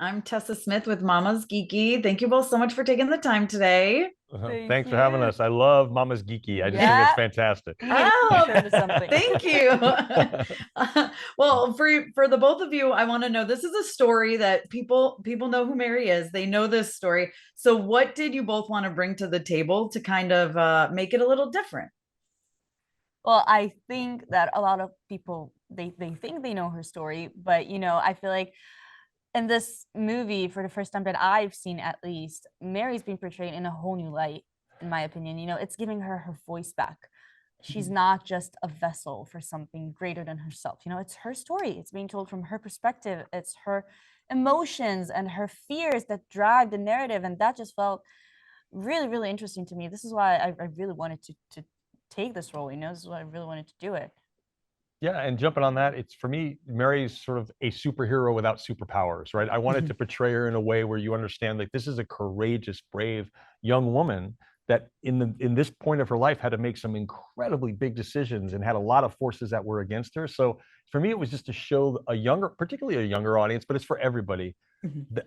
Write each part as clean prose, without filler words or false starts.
I'm Tessa Smith with Mama's Geeky. Thank you both so much for taking the time today. Thanks for having us. I love Mama's Geeky. I just think it's fantastic. We need a t-shirt or something. Thank you. Well, for the both of you, I want to know, this is a story that people know who Mary is. They know this story. So what did you both want to bring to the table to kind of make it a little different? Well, I think that a lot of people, they think they know her story, but I feel like in this movie, for the first time that I've seen, at least, Mary's being portrayed in a whole new light, in my opinion. It's giving her voice back. She's not just a vessel for something greater than herself. It's her story. It's being told from her perspective. It's her emotions and her fears that drive the narrative, and that just felt really, really interesting to me. This is why I really wanted to take this role. This is why I really wanted to do it. Yeah, and jumping on that, it's for me, Mary's sort of a superhero without superpowers, right? I wanted to portray her in a way where you understand, like, this is a courageous, brave young woman that in this point of her life had to make some incredibly big decisions and had a lot of forces that were against her. So for me, it was just to show particularly a younger audience, but it's for everybody,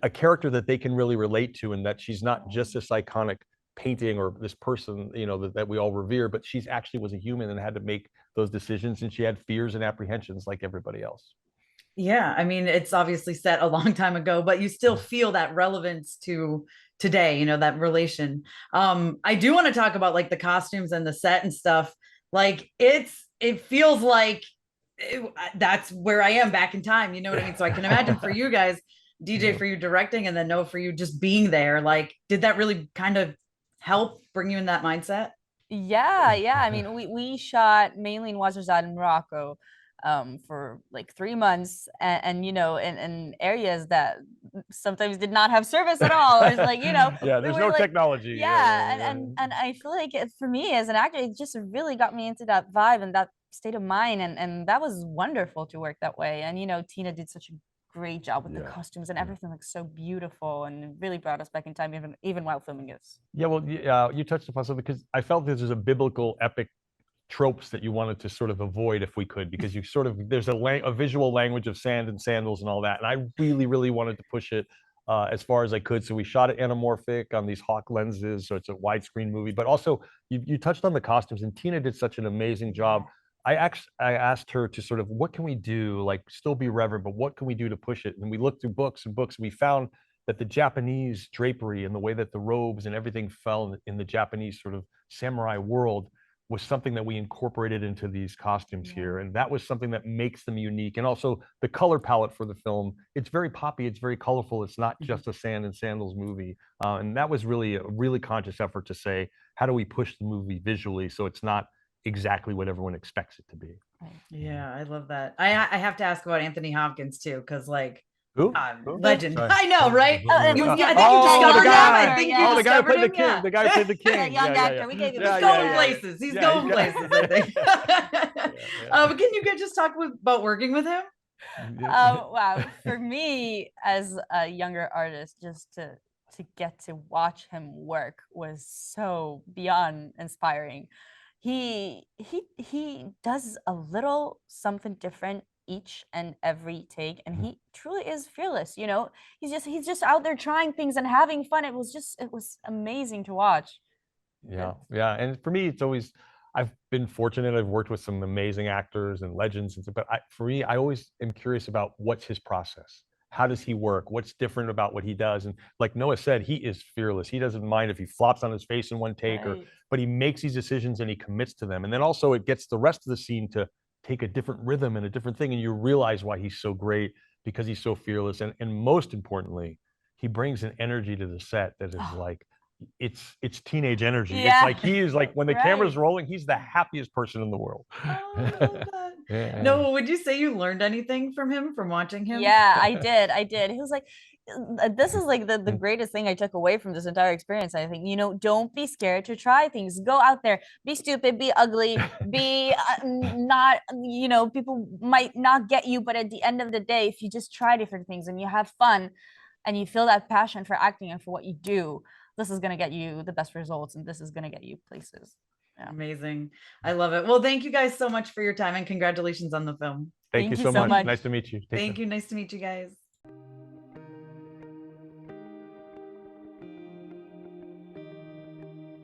a character that they can really relate to, and that she's not just this iconic painting or this person, that we all revere, but she's actually was a human and had to make those decisions, and she had fears and apprehensions like everybody else. Yeah, I mean, it's obviously set a long time ago, but you still feel that relevance to today, that relation. I do want to talk about like the costumes and the set and stuff. Like it feels like that's where I am back in time. You know what I mean? So I can imagine for you guys, DJ, for you directing, and then Noa for you just being there. Like, did that really kind of help bring you in that mindset? Yeah. I mean, we shot mainly in Ouarzazate in Morocco for like 3 months, and in areas that sometimes did not have service at all. It's like, yeah, there's no technology. And I feel like for me as an actor, it just really got me into that vibe and that state of mind, and that was wonderful to work that way. And Tina did such a great job with the costumes, and everything looks so beautiful, and it really brought us back in time, even while filming this. Yeah, well, you touched upon something, because I felt this is a biblical epic tropes that you wanted to sort of avoid if we could, because there's a visual language of sand and sandals and all that, and I really wanted to push it as far as I could. So we shot it anamorphic on these hawk lenses, so it's a widescreen movie. But also, you touched on the costumes, and Tina did such an amazing job. I asked her to sort of, what can we do, like still be reverent, but what can we do to push it? And we looked through books and books, and we found that the Japanese drapery and the way that the robes and everything fell in the Japanese sort of samurai world was something that we incorporated into these costumes here. And that was something that makes them unique. And also the color palette for the film, it's very poppy, it's very colorful. It's not just a sand and sandals movie. And that was really a really conscious effort to say, how do we push the movie visually so it's not exactly what everyone expects it to be? Yeah, I love that. I have to ask about Anthony Hopkins too, because like, Who? legend. Sorry. I know, right? I think you the discovered him. guy. I think Oh, you the guy who discovered played the him. king. Yeah. The guy who played the king. Young actor. We gave him. He's going places. He's going places, I think. But can you guys just talk about working with him? Wow, for me as a younger artist, just to get to watch him work was so beyond inspiring. He does a little something different each and every take, and he truly is fearless. He's just out there trying things and having fun. It was amazing to watch. Yeah. And for me, it's always, I've been fortunate. I've worked with some amazing actors and legends, and stuff, but for me, I always am curious about what's his process. How does he work? What's different about what he does? And like Noa said, he is fearless. He doesn't mind if he flops on his face in one take, but he makes these decisions and he commits to them. And then also it gets the rest of the scene to take a different rhythm and a different thing. And you realize why he's so great, because he's so fearless. And most importantly, he brings an energy to the set that is like, it's teenage energy. It's like he is like, when the camera's rolling, he's the happiest person in the world. No, would you say you learned anything from him, from watching him? Yeah, I did. He was like, this is like the greatest thing I took away from this entire experience. I think, don't be scared to try things. Go out there, be stupid, be ugly, be not, people might not get you, but at the end of the day, if you just try different things and you have fun and you feel that passion for acting and for what you do, this is going to get you the best results, and this is going to get you places. Yeah. Amazing. I love it. Well, thank you guys so much for your time, and congratulations on the film. Thank you so much. Nice to meet you. Thank you. Nice to meet you guys.